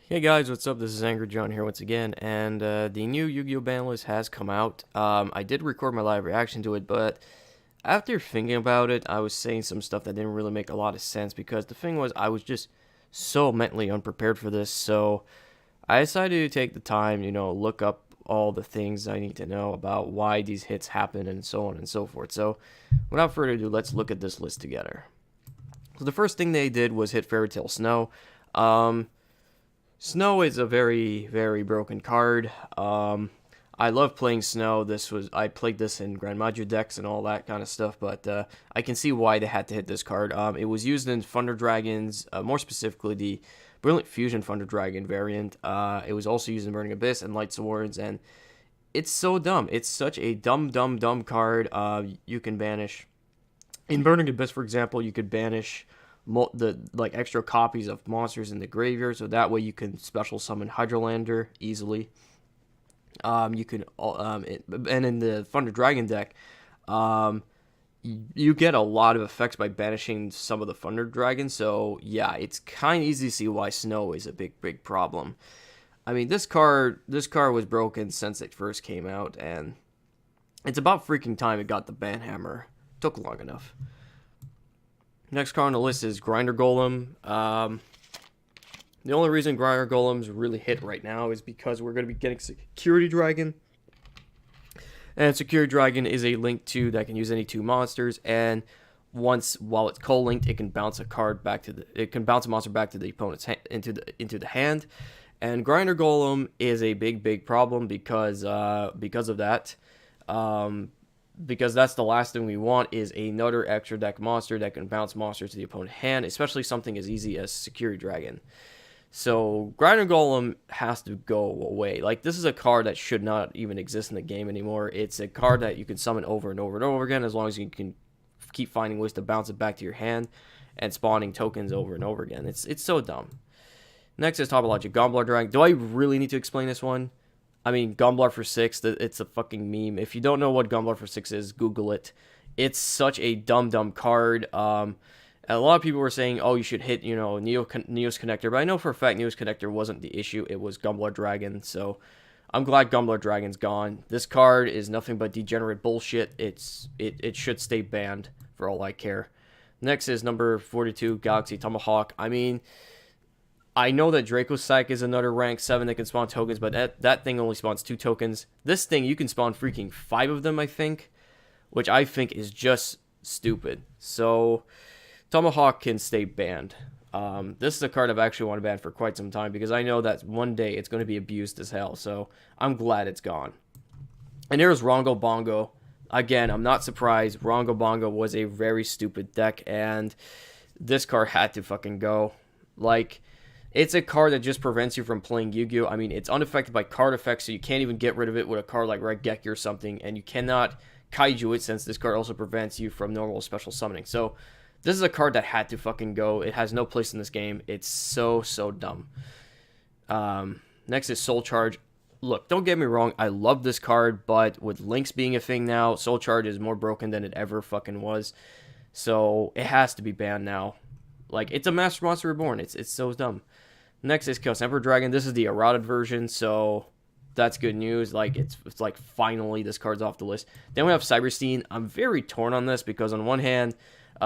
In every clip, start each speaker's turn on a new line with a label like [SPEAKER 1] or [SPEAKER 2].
[SPEAKER 1] Hey guys, what's up? This is Angryjon here once again, and the new Yu-Gi-Oh! Banlist has come out. I did record my live reaction to it, but after thinking about it, I was saying some stuff that didn't really make a lot of sense because the thing was, I was just so mentally unprepared for this, so I decided to take the time, look up all the things I need to know about why these hits happen and so on and so forth. So, without further ado, let's look at this list together. So the first thing they did was hit Fairytale Snow. Snow is a very, very broken card. I love playing Snow. I played this in Grandmaster decks and all that kind of stuff, but I can see why they had to hit this card. It was used in Thunder Dragons, more specifically the Brilliant Fusion Thunder Dragon variant. It was also used in Burning Abyss and Light Swords, and it's so dumb. It's such a dumb, dumb, dumb card. You can banish. In Burning Abyss, for example, you could banish the extra copies of monsters in the graveyard, so that way you can special summon Hydrolander easily. And in the Thunder Dragon deck, you get a lot of effects by banishing some of the Thunder Dragons. So yeah, it's kind of easy to see why Snow is a big problem. I mean, this card was broken since it first came out, and it's about freaking time it got the ban hammer. Took long enough. Next card on the list is Grinder Golem. The only reason Grinder Golem's really hit right now is because we're going to be getting Security Dragon. And Security Dragon is a link 2 that can use any 2 monsters, and while it's co-linked, it can bounce a monster back to the opponent's into the hand. And Grinder Golem is a big problem because of that. Because that's the last thing we want is another extra deck monster that can bounce monsters to the opponent's hand, especially something as easy as Security Dragon. So Grinder Golem has to go away. Like, this is a card that should not even exist in the game anymore. It's a card that you can summon over and over and over again as long as you can keep finding ways to bounce it back to your hand and spawning tokens over and over again. It's so dumb. Next is Topologic Gumbo Dragon. Do I really need to explain this one? I mean, Gumblar for 6, it's a fucking meme. If you don't know what Gumblar for 6 is, Google it. It's such a dumb card. A lot of people were saying, oh, you should hit, Neos Connector. But I know for a fact Neos Connector wasn't the issue. It was Gumblar Dragon. So I'm glad Gumblar Dragon's gone. This card is nothing but degenerate bullshit. It should stay banned for all I care. Next is number 42, Galaxy Tomahawk. I mean, I know that Draco Psych is another rank 7 that can spawn tokens, but that thing only spawns 2 tokens. This thing, you can spawn freaking 5 of them, I think, which I think is just stupid. So Tomahawk can stay banned. This is a card I've actually wanted banned for quite some time because I know that one day it's going to be abused as hell, so I'm glad it's gone. And here's Rongo Bongo. Again, I'm not surprised. Rongo Bongo was a very stupid deck, and this card had to fucking go. Like, it's a card that just prevents you from playing Yu-Gi-Oh! I mean, it's unaffected by card effects, so you can't even get rid of it with a card like Raigeki or something, and you cannot Kaiju it since this card also prevents you from normal special summoning. So, this is a card that had to fucking go. It has no place in this game. It's so dumb. Next is Soul Charge. Look, don't get me wrong, I love this card, but with Links being a thing now, Soul Charge is more broken than it ever fucking was. So, it has to be banned now. Like, it's a Master Monster Reborn. It's so dumb. Next is Chaos Emperor Dragon. This is the eroded version, so that's good news. Like, it's like finally this card's off the list. Then we have Cyberstein. I'm very torn on this because on one hand,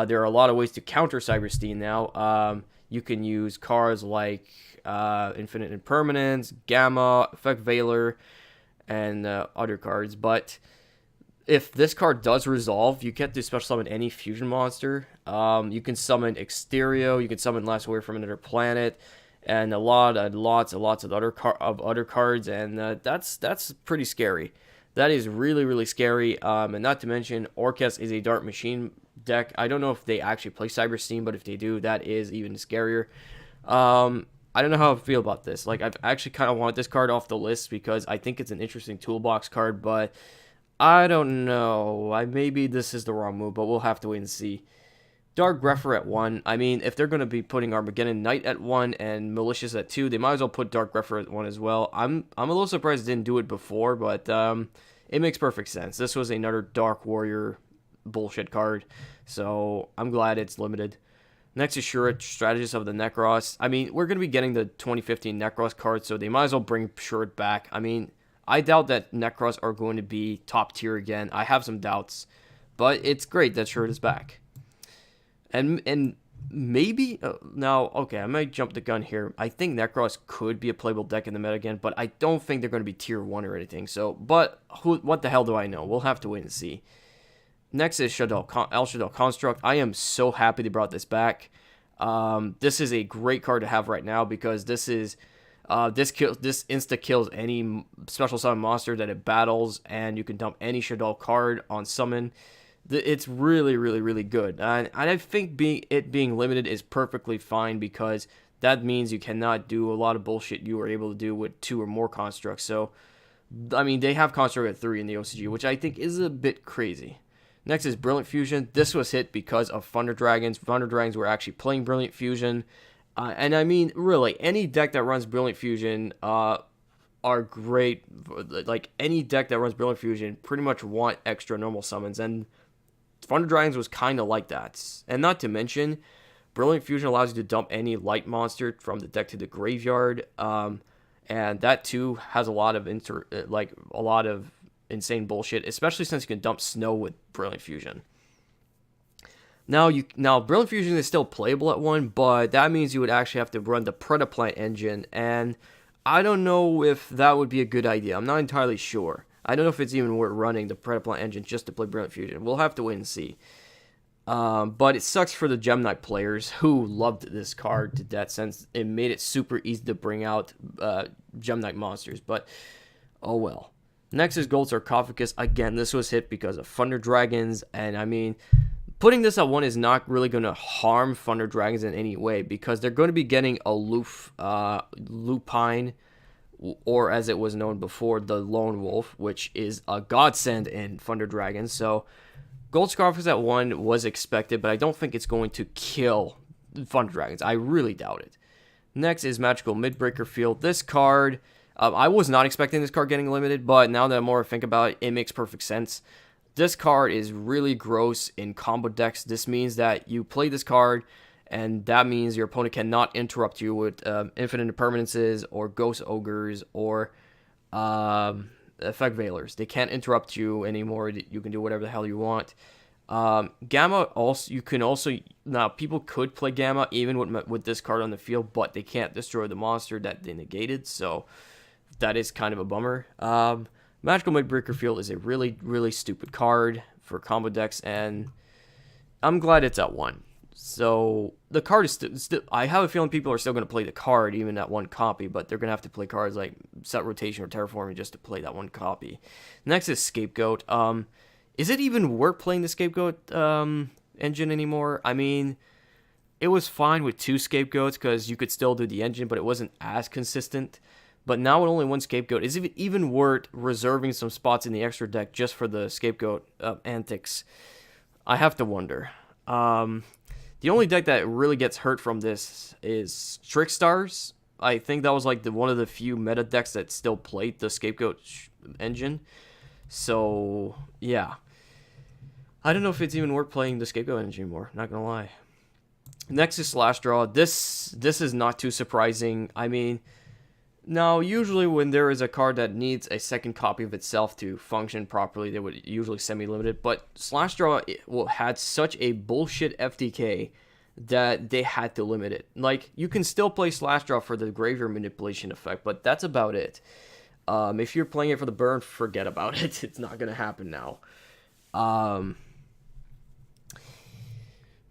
[SPEAKER 1] there are a lot of ways to counter Cyberstein now. You can use cards like Infinite Impermanence, Gama, Effect Veiler, and other cards. But if this card does resolve, you get to special summon any fusion monster. You can summon Exterio. You can summon Last Warrior from another planet, and lots of other cards, and that's pretty scary. That is really scary. And not to mention, Orcust is a Dark Machine deck. I don't know if they actually play Cyberstein, but if they do, that is even scarier. I don't know how I feel about this. Like, I've actually kind of wanted this card off the list because I think it's an interesting toolbox card, but I don't know. Maybe this is the wrong move, but we'll have to wait and see. Dark Grepher at 1. I mean, if they're going to be putting Armageddon Knight at 1 and Malicious at 2, they might as well put Dark Grepher at 1 as well. I'm a little surprised they didn't do it before, but it makes perfect sense. This was another Dark Warrior bullshit card, so I'm glad it's limited. Next is Shuret, Strategist of the Necros. I mean, we're going to be getting the 2015 Necros card, so they might as well bring Shuret back. I mean, I doubt that Necros are going to be top tier again. I have some doubts, but it's great that Shuret is back. And maybe, now, okay, I might jump the gun here. I think Necros could be a playable deck in the meta again, but I don't think they're going to be tier 1 or anything. So, but what the hell do I know? We'll have to wait and see. Next is El Shaddoll Construct. I am so happy they brought this back. This is a great card to have right now because this insta kills any special summon monster that it battles, and you can dump any Shaddoll card on summon. It's really, really, really good. And I think it being limited is perfectly fine because that means you cannot do a lot of bullshit you were able to do with 2 or more constructs. So, I mean, they have construct at 3 in the OCG, which I think is a bit crazy. Next is Brilliant Fusion. This was hit because of Thunder Dragons. Thunder Dragons were actually playing Brilliant Fusion. And I mean, really, any deck that runs Brilliant Fusion are great. Like, any deck that runs Brilliant Fusion pretty much want extra normal summons. And Thunder Dragons was kind of like that. And not to mention, Brilliant Fusion allows you to dump any light monster from the deck to the graveyard. And that, too, has a lot of insane bullshit, especially since you can dump Snow with Brilliant Fusion. Now Brilliant Fusion is still playable at 1, but that means you would actually have to run the Predaplant engine, and I don't know if that would be a good idea. I'm not entirely sure. I don't know if it's even worth running the Predaplant engine just to play Brilliant Fusion. We'll have to wait and see. But it sucks for the Gem Knight players who loved this card to death since it made it super easy to bring out Gem Knight monsters, but oh well. Next is Gold Sarcophagus. Again, this was hit because of Thunder Dragons, and I mean, putting this at 1 is not really going to harm Thunder Dragons in any way because they're going to be getting a Lupine, or as it was known before, the Lone Wolf, which is a godsend in Thunder Dragons. So, Gold Sarcophagus at 1 was expected, but I don't think it's going to kill Thunder Dragons. I really doubt it. Next is Magical Midbreaker Field. This card, I was not expecting this card getting limited, but now that I more think about it, it makes perfect sense. This card is really gross in combo decks. This means that you play this card, and that means your opponent cannot interrupt you with Infinite Impermanences or Ghost Ogres or Effect Veilers. They can't interrupt you anymore. You can do whatever the hell you want. Gama also, you can also, now people could play Gama even with this card on the field, but they can't destroy the monster that they negated, so that is kind of a bummer. Magical Midbreaker Field is a really, really stupid card for combo decks, and I'm glad it's at 1. So the card is still. I have a feeling people are still going to play the card even at 1 copy, but they're going to have to play cards like Set Rotation or Terraforming just to play that 1 copy. Next is Scapegoat. Is it even worth playing the Scapegoat engine anymore? I mean, it was fine with 2 Scapegoats because you could still do the engine, but it wasn't as consistent. But now with only 1 Scapegoat, is it even worth reserving some spots in the extra deck just for the Scapegoat antics? I have to wonder. The only deck that really gets hurt from this is Trickstars. I think that was like one of the few meta decks that still played the Scapegoat engine. So, yeah. I don't know if it's even worth playing the Scapegoat engine anymore, not gonna lie. Next is Slash Draw. This is not too surprising. I mean, now, usually when there is a card that needs a second copy of itself to function properly, they would usually semi-limit it. But Slash Draw had such a bullshit FTK that they had to limit it. Like, you can still play Slash Draw for the graveyard manipulation effect, but that's about it. If you're playing it for the burn, forget about it. It's not going to happen now.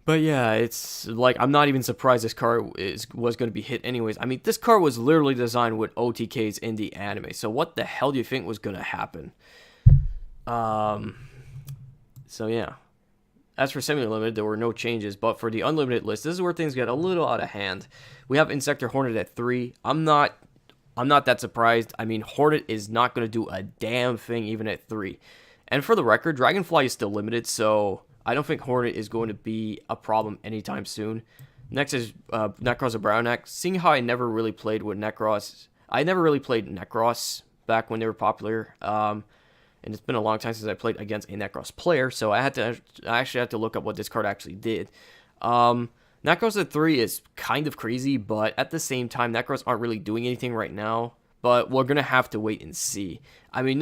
[SPEAKER 1] But yeah, it's like, I'm not even surprised this card was going to be hit anyways. I mean, this card was literally designed with OTKs in the anime. So what the hell do you think was going to happen? So yeah. As for semi-limited, there were no changes. But for the unlimited list, this is where things get a little out of hand. We have Insector Hornet at 3. I'm not that surprised. I mean, Hornet is not going to do a damn thing even at 3. And for the record, Dragonfly is still limited, so I don't think Hornet is going to be a problem anytime soon. Next is Necros of Brownac. Seeing how I never really played with Necros. I never really played Necros back when they were popular. And it's been a long time since I played against a Necros player, so I actually had to look up what this card actually did. Necros at 3 is kind of crazy, but at the same time, Necros aren't really doing anything right now. But we're gonna have to wait and see. I mean,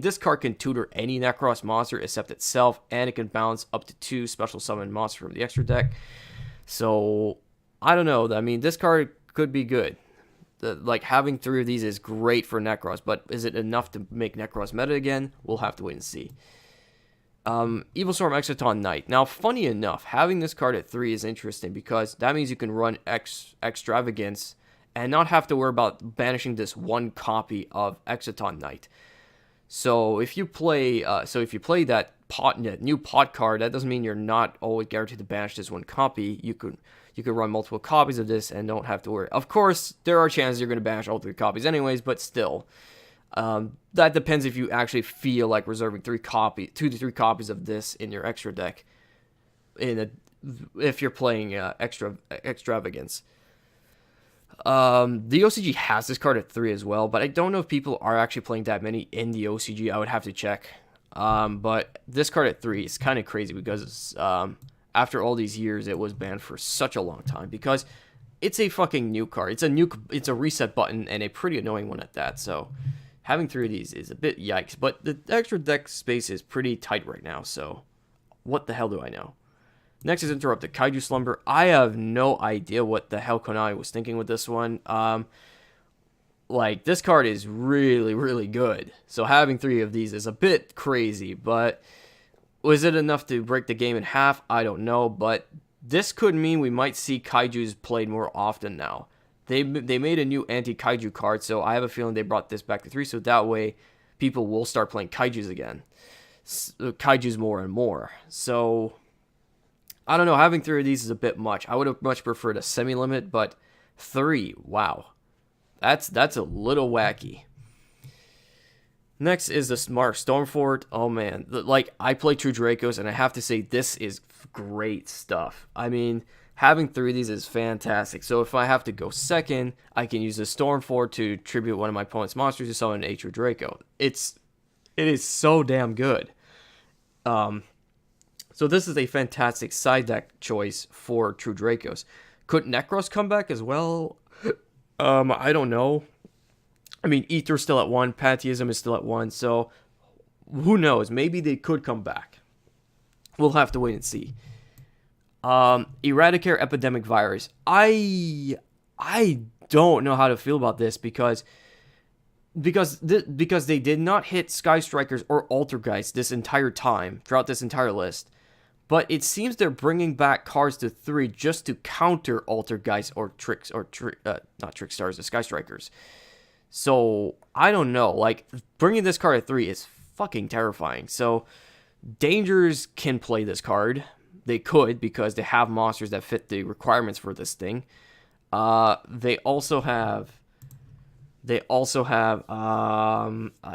[SPEAKER 1] this card can tutor any Necros monster except itself, and it can bounce up to 2 special summon monsters from the extra deck. So I don't know. I mean, this card could be good. Like having 3 of these is great for Necros, but is it enough to make Necros meta again? We'll have to wait and see. Evil Storm Exciton Knight. Now, funny enough, having this card at 3 is interesting because that means you can run Extravagance and not have to worry about banishing this one copy of Exciton Knight. So if you play, that new pot card, that doesn't mean you're not always guaranteed to banish this one copy. You could run multiple copies of this and don't have to worry. Of course, there are chances you're going to banish all 3 copies anyways, but still. That depends if you actually feel like reserving 2 to 3 copies of this in your extra deck. If you're playing Extravagance. The OCG has this card at 3 as well, but I don't know if people are actually playing that many in the OCG. I would have to check. But this card at 3 is kind of crazy because after all these years, it was banned for such a long time because it's a fucking new card. It's a reset button and a pretty annoying one at that. So having 3 of these is a bit yikes, but the extra deck space is pretty tight right now. So what the hell do I know? Next is Interrupted Kaiju Slumber. I have no idea what the hell Konami was thinking with this one. Like, this card is really, really good. So having 3 of these is a bit crazy, but was it enough to break the game in half? I don't know, but this could mean we might see Kaijus played more often now. They made a new anti-Kaiju card, so I have a feeling they brought this back to 3, so that way people will start playing Kaijus again. Kaijus more and more. So I don't know, having 3 of these is a bit much. I would have much preferred a semi-limit, but 3, wow. That's a little wacky. Next is the Smart Stormfort. Oh man, like I play True Dracos, and I have to say this is great stuff. I mean, having 3 of these is fantastic. So if I have to go second, I can use the Stormfort to tribute one of my opponent's monsters to summon a True Draco. It is so damn good. So this is a fantastic side deck choice for True Dracos. Could Necros come back as well? I don't know. I mean, Ether's still at 1, Pantheism is still at 1, so who knows? Maybe they could come back. We'll have to wait and see. Eradicare Epidemic Virus. I don't know how to feel about this because they did not hit Sky Strikers or Altergeist this entire time, throughout this entire list. But it seems they're bringing back cards to 3 just to counter Altergeist or not Trickstars, the Sky Strikers. So, I don't know. Like, bringing this card at 3 is fucking terrifying. So, Dangers can play this card. They could, because they have monsters that fit the requirements for this thing. They also have, I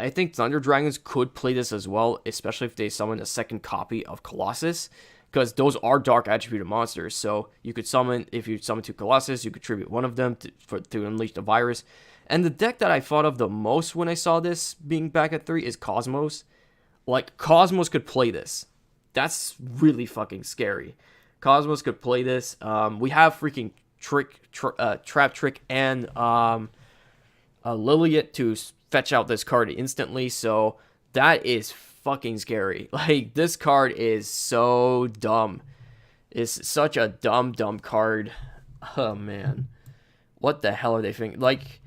[SPEAKER 1] think Thunder Dragons could play this as well, especially if they summon a second copy of Colossus, because those are dark attributed monsters. So you could summon, if you summon 2 Colossus, you could tribute one of them to unleash the virus. And the deck that I thought of the most when I saw this being back at 3 is Cosmos. Like, Cosmos could play this. That's really fucking scary. Cosmos could play this. We have freaking Trap Trick and Liliot to fetch out this card instantly, so that is fucking scary. Like, this card is so dumb. It's such a dumb card. Oh man, what the hell are they thinking? Like,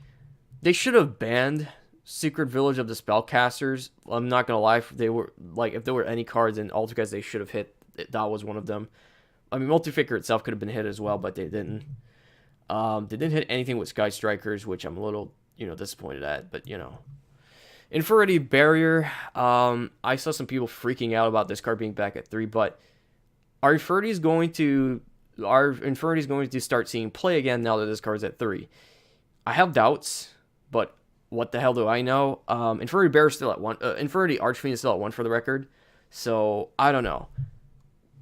[SPEAKER 1] they should have banned Secret Village of the Spellcasters. I'm not gonna lie, if there were any cards in Altergeist they should have hit, that was one of them. I mean, Multifaker itself could have been hit as well, but they didn't. They didn't hit anything with Sky Strikers, which I'm a little, disappointed at, but, Infernity Barrier, I saw some people freaking out about this card being back at 3, but our Infernity is going to start seeing play again now that this card's at 3. I have doubts, but what the hell do I know? Infernity Barrier is still at 1. Infernity Archfiend is still at 1 for the record, so I don't know.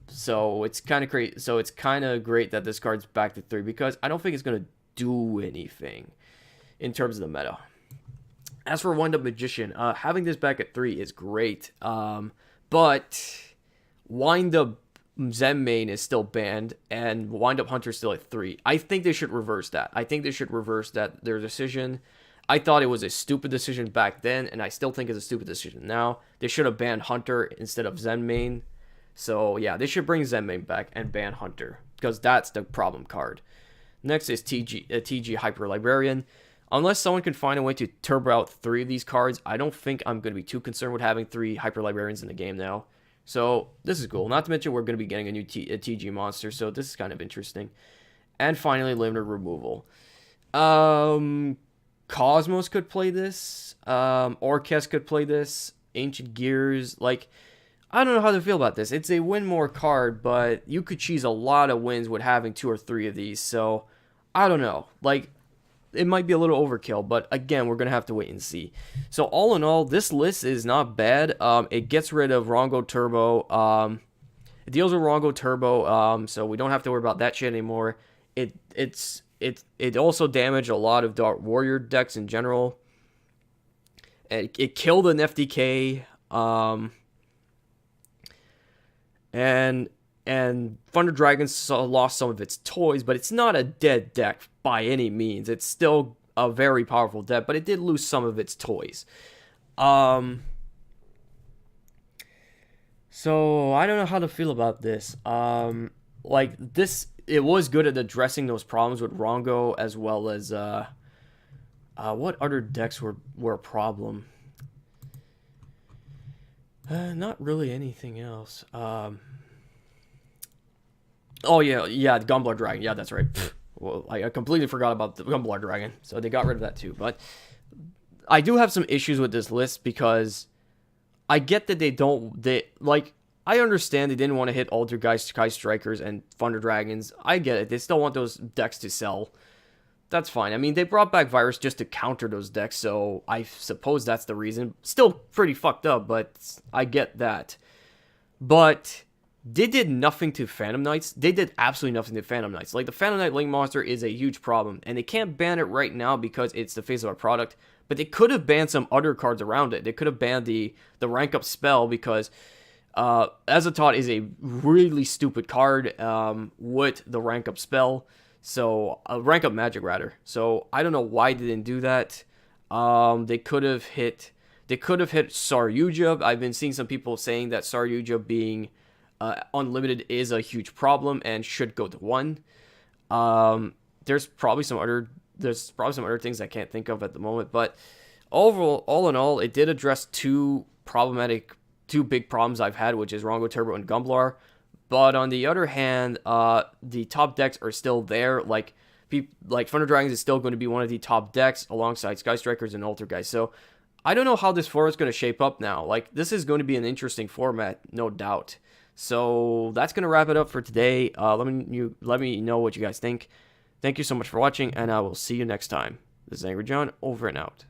[SPEAKER 1] So it's kind of great. So it's kind of great that this card's back to 3 because I don't think it's going to do anything in terms of the meta. As for Wind Up Magician, having this back at 3 is great. But Wind Up Zen main is still banned and Wind Up Hunter is still at 3. I think they should reverse that. I think they should reverse their decision. I thought it was a stupid decision back then, and I still think it's a stupid decision now. They should have banned Hunter instead of Zen main. So yeah, they should bring Zen main back and ban Hunter, because that's the problem card. Next is TG Hyper Librarian. Unless someone can find a way to turbo out 3 of these cards, I don't think I'm going to be too concerned with having 3 Hyper Librarians in the game now. So this is cool. Not to mention we're going to be getting a new TG monster, so this is kind of interesting. And finally, limited removal. Cosmos could play this. Orcust could play this. Ancient Gears. Like, I don't know how to feel about this. It's a win more card, but you could cheese a lot of wins with having 2 or 3 of these. So, I don't know. Like, it might be a little overkill, but again, we're going to have to wait and see. So, all in all, this list is not bad. It gets rid of Rongo Turbo. It deals with Rongo Turbo, so we don't have to worry about that shit anymore. It also damaged a lot of Dark Warrior decks in general. It killed an FDK. And Thunder Dragon lost some of its toys, but it's not a dead deck by any means. It's still a very powerful deck, but it did lose some of its toys. So I don't know how to feel about this. Like this, it was good at addressing those problems with Rongo, as well as what other decks were a problem? Not really anything else. Oh yeah, the Gumbo Dragon. Yeah, that's right. Well, I completely forgot about the Gumbo Dragon, so they got rid of that too. But I do have some issues with this list, because I get that I understand they didn't want to hit Altergeist, Sky Strikers, and Thunder Dragons. I get it. They still want those decks to sell. That's fine. I mean, they brought back Virus just to counter those decks, so I suppose that's the reason. Still pretty fucked up, but I get that. But they did nothing to Phantom Knights. They did absolutely nothing to Phantom Knights. Like, the Phantom Knight Link monster is a huge problem, and they can't ban it right now because it's the face of our product, but they could have banned some other cards around it. They could have banned the rank up spell, because Azathoth is a really stupid card with the rank up spell. So, rank up magic, rather. So, I don't know why they didn't do that. They could have hit Saryuja. I've been seeing some people saying that Saryuja being unlimited is a huge problem and should go to 1. There's probably some other things I can't think of at the moment, but overall, all in all, it did address two big problems I've had, which is Rongo Turbo and Gumblar. But on the other hand, the top decks are still there. Like Thunder Dragons is still going to be one of the top decks alongside Sky Strikers and Altergeist. So I don't know how this format is going to shape up now. Like, this is going to be an interesting format, no doubt. So that's going to wrap it up for today. Let me know what you guys think. Thank you so much for watching, and I will see you next time. This is Angryjon, over and out.